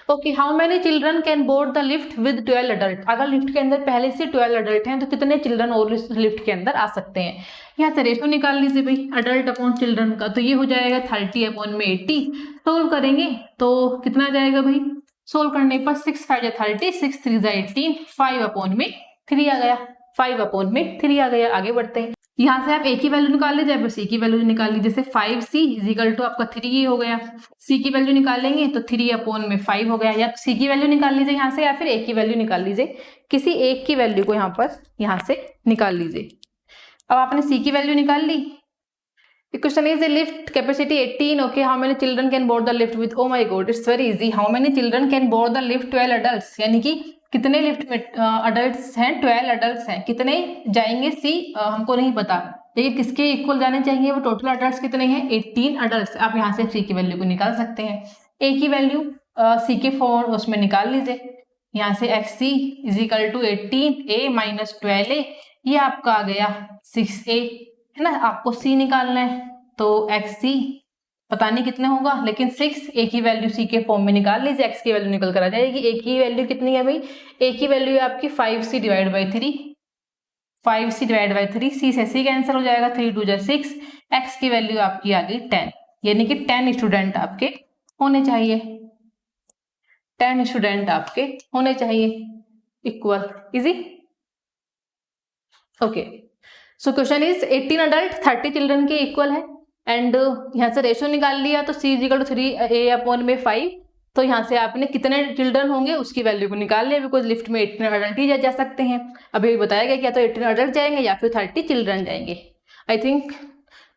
Okay, how many children can board the lift with 12 adult? अगर लिफ्ट के अंदर पहले से 12 अडल्ट हैं तो कितने चिल्ड्रन और इस लिफ्ट के अंदर आ सकते हैं? यहाँ से रेशो निकाल लीजिए भाई, अडल्ट अपॉन चिल्ड्रन का। तो ये हो जाएगा 30 अपॉन में 80। सोल्व करेंगे तो कितना आ जाएगा भाई? सोल्व करने पर 6 5 30, 6 3 18, 5 अपॉन में 3 आ गया, 5 अपॉन में 3 आ गया। आगे बढ़ते हैं। यहाँ से आप ए की वैल्यू निकाल लीजिए, अब सी की वैल्यू निकाल लीजिए। जैसे 5c इजिकल टू आपका 3 हो गया। सी की वैल्यू निकालेंगे तो 3 अपॉन में 5 हो गया। या सी की वैल्यू निकाल लीजिए यहाँ से, या फिर ए की वैल्यू निकाल लीजिए। किसी एक की वैल्यू को यहाँ से निकाल लीजिए। अब आपने सी की वैल्यू निकाल ली। Question is lift capacity 18। Okay, how many children can board the lift with? Oh my god, it's very easy. How many children can board the lift? 12 adults, यानी कि कितने लिफ्ट में अडल्ट्स हैं? 12 अडल्ट्स हैं। कितने जाएंगे? सी हमको नहीं पता, लेकिन किसके इक्वल जाने चाहिए? वो टोटल अडल्ट्स कितने हैं? 18 अडल्ट्स। आप यहाँ से सी की वैल्यू को निकाल सकते हैं। ए की वैल्यू सी के फॉर्म उसमें निकाल लीजिए। यहाँ से x C equal to 18a minus 12a, ये आपका आ गया 6a, है ना? आपको सी निकालना है तो एक्स सी पता नहीं कितने होगा, लेकिन 6 ए की वैल्यू सी के फॉर्म में निकाल लीजिए। एक्स की वैल्यू निकल कर आ जाएगी। ए की वैल्यू कितनी है भाई? ए की वैल्यू है आपकी 5c divide by 3, 5c divide by 3, सी से सी कैंसिल हो जाएगा, 3 2 जा 6। एक्स की वैल्यू आपकी आ गई 10, यानी कि 10 स्टूडेंट आपके होने चाहिए। 10 स्टूडेंट आपके होने चाहिए equal. Easy. Okay, so question is 18 adult 30 children के इक्वल है एंड यहाँ से रेशियो निकाल लिया तो C is equal to 3A/5। तो यहाँ से आपने कितने चिल्ड्रन होंगे उसकी वैल्यू को निकाल लिया, बिकॉज लिफ्ट में 18 अडल्ट ही जा सकते हैं। अभी बताया गया क्या, तो 18 अडल्ट जाएंगे या फिर 30 चिल्ड्रन जाएंगे। I think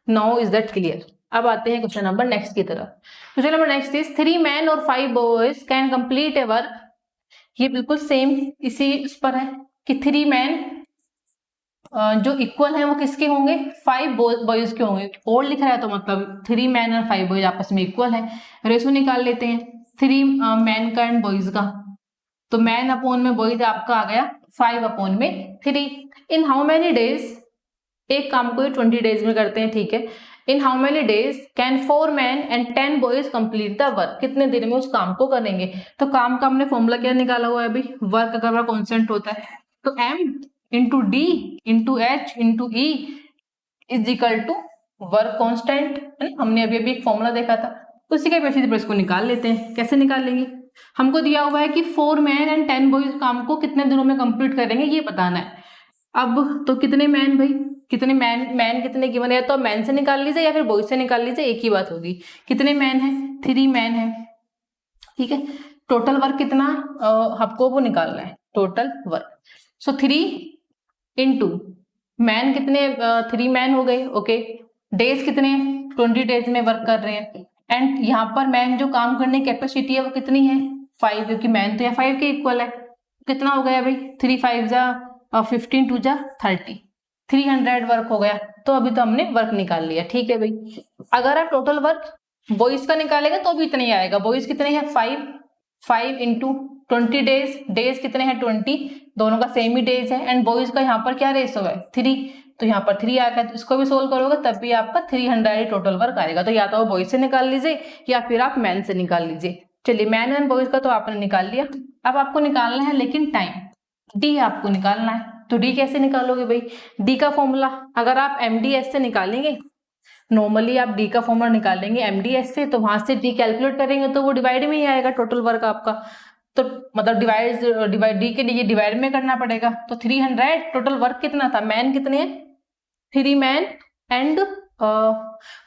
now is that clear. अब आते हैं क्वेश्चन नंबर नेक्स्ट की तरफ। Question number next is 3 men और 5 boys can complete A work. ये बिल्कुल सेम इसी उस पर है कि 3 men जो इक्वल है वो किसके होंगे, 5 बॉयज के होंगे। और लिख रहा है तो मतलब 3 men और 5 boys आपस में इक्वल है। रेशो निकाल लेते हैं 3 men का एंड बॉयज का। तो मैन अपॉन में बॉयज आपका आ गया 5 अपॉन में 3। इन हाउ मेनी डेज, एक काम को 20 डेज में करते हैं, ठीक है। In how many days can 4 men and 10 boys complete the work. कितने दिन में उस काम को करेंगे। तो काम का हमने फॉर्मूला क्या निकाला हुआ है अभी, वर्क अगर कॉन्स्टेंट होता है तो m into D into H into E is equal to work constant, है ना। हमने अभी एक फॉर्मूला देखा था, उसी के बेसिस पर इसको निकाल लेते हैं। कैसे निकाल लेंगे, हमको दिया हुआ है कि 4 men and 10 boys काम को कितने दिनों में कंप्लीट करेंगे ये बताना है। अब तो कितने मैन भाई, कितने मैन कितने गिवन है, तो मैन से निकाल लीजिए या फिर बॉयज से निकाल लीजिए, एक ही बात होगी। कितने मैन है, 3 मैन है, ठीक है। टोटल वर्क कितना आपको वो निकालना है, टोटल वर्क। सो 3 इंटू मैन कितने 3 मैन हो गए, ओके। डेज कितने 20 डेज में वर्क कर रहे हैं एंड यहाँ पर मैन जो काम करने की कैपेसिटी है वो कितनी है 5, क्योंकि मैन तो यहाँ 5 के इक्वल है। कितना हो गया भाई 3 5 जा 15 2 जा 30, 300 वर्क हो गया। तो अभी तो हमने वर्क निकाल लिया, ठीक है भाई। अगर आप टोटल वर्क बॉयज का निकालेंगे तो भी इतना ही आएगा। बॉयज कितने हैं 5 इंटू 20 डेज, डेज कितने हैं 20, दोनों का सेम ही डेज है एंड बॉयज का यहाँ पर क्या रेशो है 3, तो यहाँ पर 3 आ गया। तो इसको भी सोल्व करोगे तब भी आपका 300 टोटल वर्क आएगा। तो या तो बॉयज से निकाल लीजिए या फिर आप मैन से निकाल लीजिए। चलिए मैन एंड बॉयज का तो आपने निकाल लिया। अब आपको निकालना है लेकिन टाइम, डी आपको निकालना है। तो डी कैसे निकालोगे भाई, डी का फॉर्मूला अगर आप एमडीएस से निकालेंगे, नॉर्मली आप डी का फॉर्मूला निकालेंगे एमडीएस से, तो वहां से डी कैलकुलेट करेंगे तो वो डिवाइड में ही आएगा टोटल वर्क आपका। तो मतलब डिवाइड डी के लिए डिवाइड में करना पड़ेगा। तो 300 टोटल वर्क कितना था, मैन कितने हैं 3 man and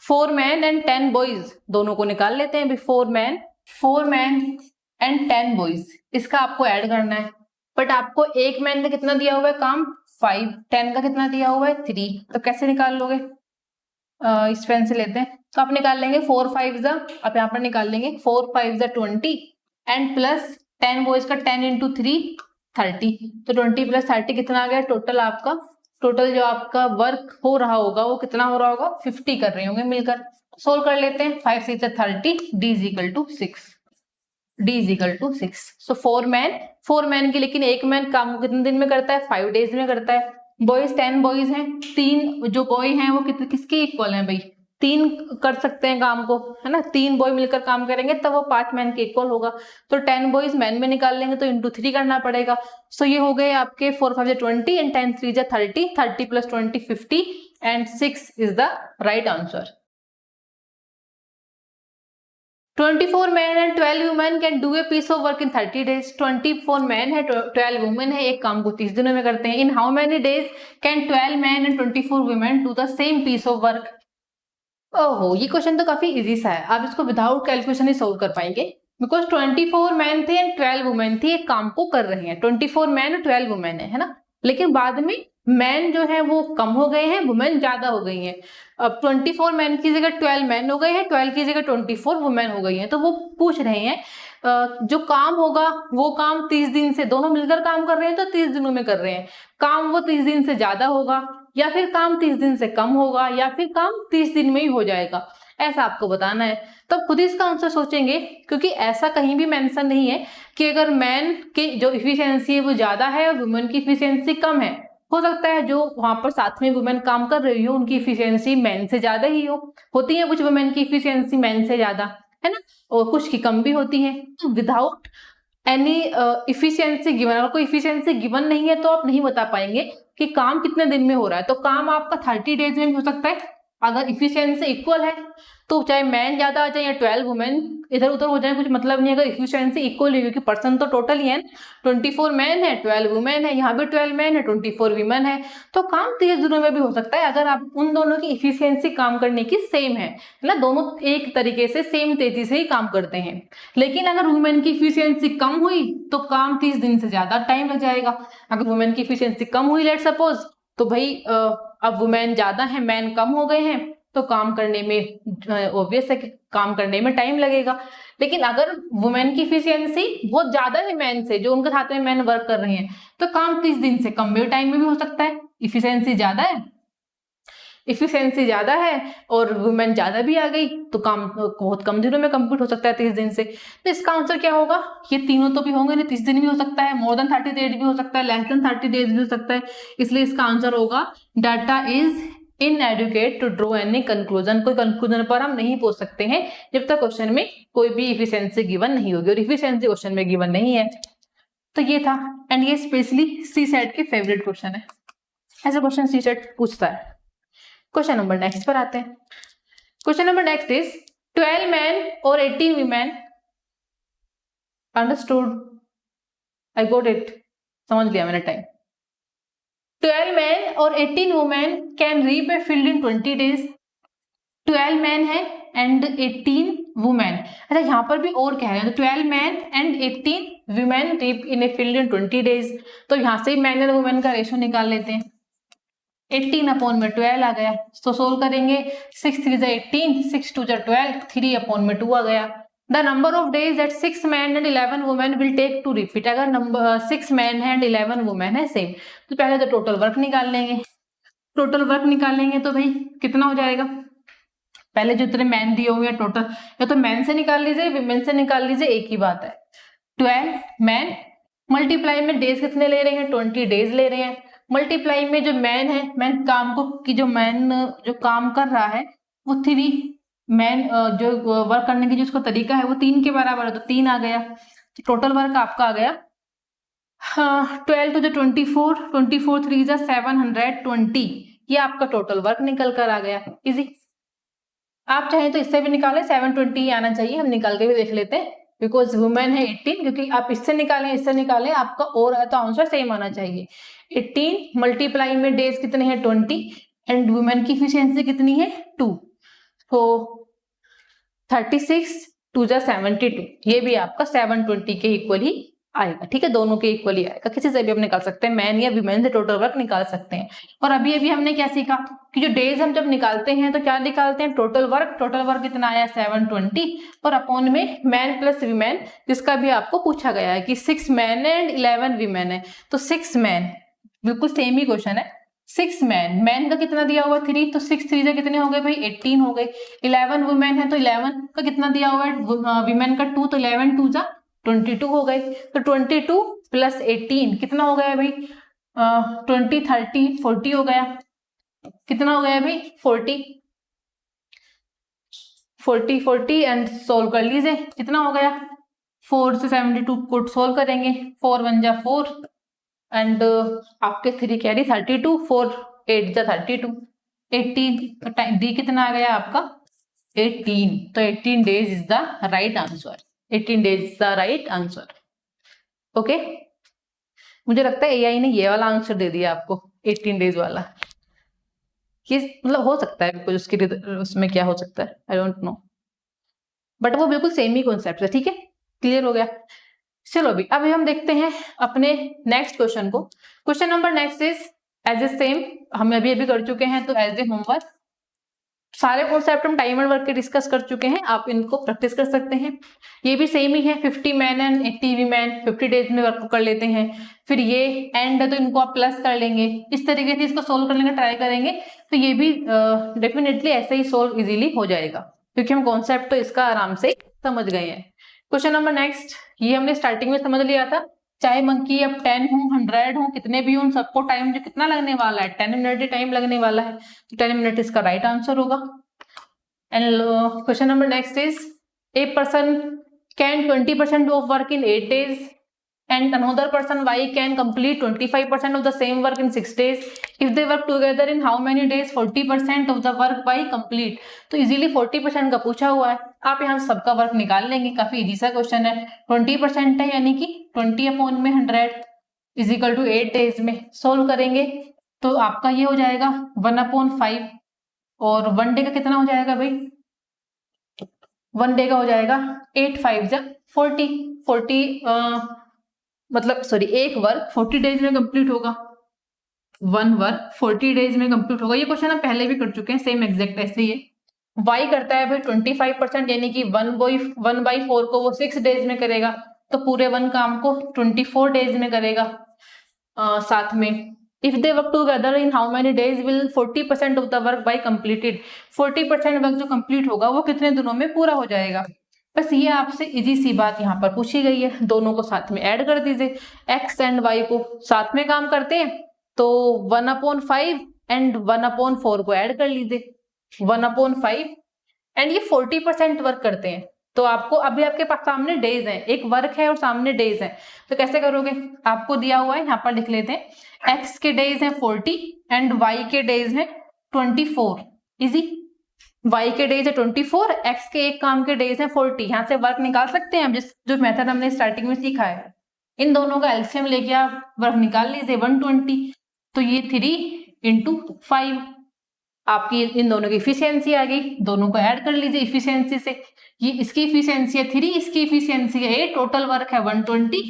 4 man and 10 boys, दोनों को निकाल लेते हैं। 4 मैन एंड 10 बॉयज, इसका आपको ऐड करना है। बट आपको एक मैन का कितना दिया हुआ है काम 5, 10 का कितना दिया हुआ है 3, तो कैसे निकाल लोगे, इस पेन से लेते हैं। तो आप निकाल लेंगे 4 5 जा, आप यहाँ पर निकाल लेंगे 4 5 जा 20 एंड प्लस 10 बॉयज का 10 इंटू 3 30। तो 20 प्लस 30 कितना आ गया टोटल आपका, टोटल जो आपका वर्क हो रहा होगा वो कितना हो रहा होगा 50 कर रहे होंगे मिलकर। सोल्व कर लेते हैं 5 6 30, D is equal to 6। So 4 man की, लेकिन एक मैन काम को कितने दिन में करता है 5 डेज में करता है। बॉयज 10 बॉयज हैं, 3 जो बॉय हैं वो किसके इक्वल हैं भाई, 3 कर सकते हैं काम को, है ना। 3 बॉय मिलकर काम करेंगे तब वो 5 मैन के इक्वल होगा। तो 10 बॉयज मैन में निकाल लेंगे तो इंटू 3 करना पड़ेगा। सो ये हो गए आपके 4 5 20 and 10 3 30, 30 plus 20 50 and 6 is the right answer. 24 men and 12 women can do a piece of work in 30 days. 24 men है 12 women है, एक काम को 30 दिनों में करते हैं। In how many days can 12 men and 24 women do the same piece of work? ओहो, ये क्वेश्चन तो काफी इजी सा है, आप इसको विदाउट कैलकुलेशन ही सोल्व कर पाएंगे। बिकॉज 24 मैन थे एंड 12 वुमेन थी, एक काम को कर रहे हैं। 24 मैन और 12 वुमेन है ना। लेकिन बाद में मैन जो है वो कम हो गए हैं, वुमेन ज्यादा हो गई हैं। अब 24 मैन की जगह 12 मैन हो गए हैं, 12 की जगह 24 वुमेन हो गई हैं। तो वो पूछ रहे हैं जो काम होगा वो काम 30 दिन से, दोनों मिलकर काम कर रहे हैं तो 30 दिनों में कर रहे हैं, काम वो 30 दिन से ज्यादा होगा या फिर काम 30 दिन से कम होगा या फिर काम 30 दिन में ही हो जाएगा, ऐसा आपको बताना है। तो खुद इसका आंसर सोचेंगे, क्योंकि ऐसा कहीं भी मेंशन नहीं है कि अगर मैन की जो इफिशियंसी है वो ज्यादा है और वुमेन की इफिशियंसी कम है। हो सकता है जो वहां पर साथ में वुमेन काम कर रही हो उनकी इफिशियंसी मैन से ज्यादा ही हो, होती है कुछ वुमेन की इफिशियंसी मैन से ज्यादा, है ना, और कुछ की कम भी होती है। तो विदाउट एनी इफिशियंसी गिवन, अगर कोई इफिशियंसी गिवन नहीं है तो आप नहीं बता पाएंगे कि काम कितने दिन में हो रहा है। तो काम आपका 30 डेज में भी हो सकता है, अगर इफिशियंसी इक्वल है तो चाहे मैन ज्यादा आ जाए या 12 वुमेन इधर उधर हो जाए कुछ मतलब नहीं, अगर इफिशियंसी इक्वल है, क्योंकि पर्सन तो टोटल ही है, 24 मैन है 12 वुमेन है, यहाँ भी 12 मैन है 24 वीमेन है, तो काम 30 दिनों में भी हो सकता है अगर आप उन दोनों की इफिशियंसी काम करने की सेम है ना, दोनों एक तरीके से सेम तेजी से ही काम करते हैं। लेकिन अगर वुमेन की इफिशियंसी कम हुई तो काम 30 दिन से ज्यादा टाइम लग जाएगा। अगर वुमेन की इफिशियंसी कम हुई लेट सपोज, तो भाई अब वुमेन ज्यादा है मैन कम हो गए हैं, तो काम करने में ऑब्वियस है कि काम करने में टाइम लगेगा। लेकिन अगर वुमेन की इफिशियंसी बहुत ज्यादा है मैन से, जो उनके साथ में मैन वर्क कर रहे हैं, तो काम 30 दिन से कम टाइम में भी हो सकता है। इफिशियंसी ज्यादा है और वुमेन ज्यादा भी आ गई तो काम बहुत कम दिनों में कंप्लीट हो सकता है 30 दिन से। तो इसका आंसर क्या होगा, ये तीनों तो भी होंगे नहीं, 30 दिन भी हो सकता है, मोर देन 30 डेज भी हो सकता है, लेस देन 30 डेज भी हो सकता है। इसलिए इसका आंसर होगा data is inadequate to draw any conclusion. कोई कंक्लूजन पर हम नहीं पहुंच सकते हैं जब तक क्वेश्चन में कोई भी इफिशियंसी गिवन नहीं होगी, और इफिशियंसी क्वेश्चन में गिवन नहीं है। तो ये था, एंड ये स्पेशली सी सेट के फेवरेट क्वेश्चन है, ऐसे क्वेश्चन सी सेट पूछता है। क्वेश्चन नंबर नेक्स्ट पर आते हैं। Question number next is 12 man और 18 women, understood, I got it, समझ लिया मैंने टाइम। 12 मैन और 18 women can reap a field in 20 days. 12 man है एंड 18 वुमेन, अच्छा यहाँ पर भी और कह रहे हैं, तो 12 man and 18 women reap in a field in 20 days. तो यहाँ से मैन और वुमेन का रेशो निकाल लेते हैं। 18/12 आ गया, तो सोल्व करेंगे, 6 3 18, 6 2 12, 3/2 आ गया। The number of days that 6 man and 11 women will take to repeat. अगर नंबर 6 मैन है एंड 11 वुमेन है सेम, तो पहले तो टोटल वर्क निकाल लेंगे। टोटल वर्क निकालेंगे तो भाई कितना हो जाएगा, पहले जो इतने मैन दिए हुए हैं टोटल, या तो मैन से निकाल लीजिए विमेन से निकाल लीजिए, एक ही बात है। 12 मैन मल्टीप्लाई में डेज कितने ले रहे हैं, 20 डेज ले रहे हैं, मल्टीप्लाई में जो मैन है, मैन काम को की जो मैन जो काम कर रहा है वो 3 मैन जो वर्क करने की जो उसका तरीका है वो 3 के बराबर है, तो 3 आ गया। तो टोटल वर्क आपका आ गया 12 to the 24, 24 3 is 720, ये आपका टोटल वर्क निकल कर आ गया। इजी, आप चाहें तो इससे भी निकालें, 720 ही आना चाहिए, हम निकाल के भी देख लेते हैं, बिकॉज वुमेन है 18, क्योंकि आप इससे निकालें आपका और तो आंसर सेम आना चाहिए। 18 मल्टीप्लाई में डेज कितने हैं 20, एंड वुमेन की इफिशियंसी कितनी है 2, तो 36 2 जा 72, ये भी आपका 720 के इक्वल ही आएगा। ठीक है, दोनों के इक्वल ही आएगा, किसी से भी हम निकाल सकते हैं, मैन या वुमेन से टोटल वर्क निकाल सकते हैं। और अभी हमने क्या सीखा कि जो डेज हम जब निकालते हैं तो क्या निकालते हैं, टोटल वर्क कितना आया 720, और अपॉन में मैन प्लस वुमेन, जिसका भी आपको पूछा गया है कि 6 मैन एंड 11 वुमेन है, तो 6 मैन, बिल्कुल सेम ही क्वेश्चन है, 6 मैन का कितना दिया हुआ 3, तो 6 3 से कितने हो गए भाई 18 हो गए। 11 वुमेन है तो 11 का कितना दिया हुआ है वुमेन का 2, तो 11 2 जा 22 हो गए। तो 22 प्लस 18 कितना हो गया भाई 20 30 40 हो गया, कितना हो गया भाई 40 एंड सोल्व कर लीजिए, कितना हो गया 4 से 72 को सोल्व करेंगे, 4 1 जा 4 एंड आपके 3 कैरी 32, 4 8 जा 32, 18, तो टाइम डी कितना आ गया आपका 18, तो 18 days is the right answer, 18 days is the right answer. Okay, मुझे लगता है एआई ने ये वाला आंसर दे दिया आपको 18 डेज वाला, ये मतलब हो सकता है बिल्कुल, उसके उसमें क्या हो सकता है आई डोंट नो, बट वो बिल्कुल सेम ही कॉन्सेप्ट है। ठीक है, क्लियर हो गया। चलो अभी हम देखते हैं अपने नेक्स्ट क्वेश्चन को। Question number next is as a same, हम अभी कर चुके हैं, तो एज ए होमवर्क सारे कॉन्सेप्ट हम टाइम एंड वर्क के डिस्कस कर चुके हैं, आप इनको प्रैक्टिस कर सकते हैं। ये भी सेम ही है, 50 मैन एंड 80 वीमेन 50 डेज में वर्क कर लेते हैं, फिर ये एंड है तो इनको आप प्लस कर लेंगे, इस तरीके से इसको सोल्व करने का ट्राई करेंगे, तो ये भी डेफिनेटली ऐसे ही सोल्व इजीली हो जाएगा, क्योंकि हम कॉन्सेप्ट तो इसका आराम से समझ गए हैं। क्वेश्चन नंबर नेक्स्ट, ये हमने स्टार्टिंग में समझ लिया था, चाहे मंकी अब 10 हो 100 हो कितने भी हो, सबको टाइम जो कितना लगने वाला है 10 मिनट टाइम लगने वाला है, तो 10 मिनट इसका राइट आंसर होगा। And question number next is a person can 20% of work in 8 days and another person Y can complete 25% of the same work in 6 days. If they work together in how many days? 40% of the work by complete. तो easily 40% का पूछा हुआ है, आप यहाँ सबका work निकाल लेंगे, काफी इजी सा क्वेश्चन है। 20% है यानी कि 20/100 इज इक्वल टू 8 डेज में सोल्व करेंगे तो आपका ये हो जाएगा 1/5 और 1 डे का कितना हो जाएगा भाई? 1 डे का हो जाएगा 8 5 40 मतलब सॉरी एक वर्क 40 डेज में कंप्लीट होगा, 1 वर्क 40 डेज में कंप्लीट होगा। ये क्वेश्चन हम पहले भी कर चुके हैं, सेम एग्जैक्ट ऐसे ही है। वाई करता है भाई 25% यानी कि 1/4 को वो 6 डेज में करेगा, तो पूरे 1 काम को 24 डेज में करेगा। साथ में if they work together in how many days will 40% of the work by completed, 40% work जो कंप्लीट होगा वो कितने दिनों में पूरा हो जाएगा। बस ये आपसे इजी सी बात यहाँ पर पूछी गई है, दोनों को साथ में ऐड कर दीजिए, x एंड y को साथ में काम करते हैं तो 1/5 एंड 1/4 को ऐड कर लीजिए, 1/5 एंड ये 40% वर्क करते हैं। तो आपको अभी आपके पास सामने डेज हैं, एक वर्क है और सामने डेज हैं, तो कैसे करोगे? आपको दिया हुआ है, यहाँ पर लिख लेते हैं, x के डेज हैं 40 एंड y के डेज हैं 24। इजी, y के डेज है 24, x के एक काम के डेज हैं 40। यहाँ से वर्क निकाल सकते हैं हम, जो मेथड हमने स्टार्टिंग में सीखा है। इन दोनों का एलसीएम लेके आप वर्क निकाल लीजिए 120, तो ये 3 × 5 आपकी इन दोनों की इफिशियंसी आ गई, दोनों को ऐड कर लीजिए इफिशियंसी से। ये इसकी इफिशियंसी है 3, इसकी इफिशियंसी है 8, टोटल वर्क है 120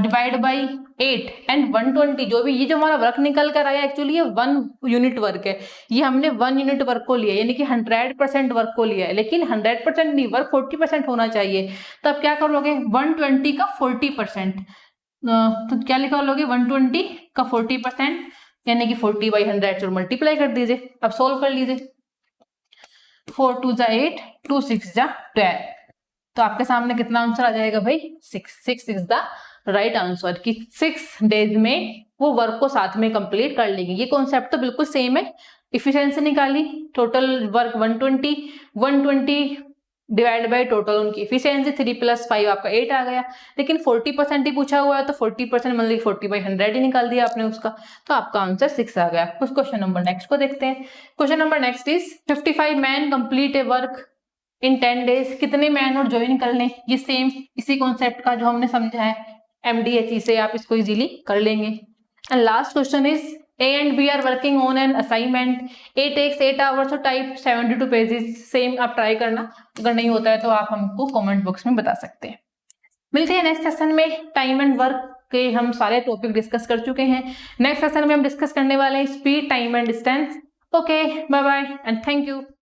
डिवाइड बाई 8 एंड 120। जो भी ये जो हमारा वर्क निकल कर आया एक्चुअली ये 1 यूनिट वर्क है, ये हमने 1 यूनिट वर्क को लिया यानी कि 100% वर्क को लिया है, लेकिन 100% नहीं, वर्क 40% होना चाहिए। तो अब क्या करोगे? 120 का 40%, तो क्या लिखा लोगे? 120 का 40% यानी कि 40/100 से मल्टीप्लाई कर दीजिए। अब सोल्व कर लीजिए, 4 2 = 8, 2 6 = 12, तो आपके सामने कितना आंसर आ जाएगा भाई? 6 इज द राइट आंसर कि 6 डेज में वो वर्क को साथ में कंप्लीट कर लेंगे। ये कॉन्सेप्ट तो बिल्कुल सेम है, इफिशियंसी निकाली, total work 120 divide by total उनकी इफिशियंसी 3 + 5 आपका 8 आ गया, लेकिन 40% ही पूछा हुआ है तो 40% मतलब 40/100 ही निकाल दिया आपने उसका, तो आपका आंसर 6 आ गया। उस क्वेश्चन नंबर नेक्स्ट को देखते हैं। Question number next is 55 man complete A work in 10 days. कितने मैन और ज्वाइन कर लें? ये सेम इसी कॉन्सेप्ट का जो हमने समझा है MDHE से आप इसको इजीली कर लेंगे। And last question is A and B are working on an assignment. A takes 8 hours to type 72 pages. Same आप ट्राई करना, अगर नहीं होता है तो आप हमको कमेंट बॉक्स में बता सकते हैं। मिलते हैं नेक्स्ट सेशन में। टाइम एंड वर्क के हम सारे टॉपिक डिस्कस कर चुके हैं। नेक्स्ट सेशन में हम डिस्कस करने वाले हैं speed, time and distance. Okay, bye bye and thank you.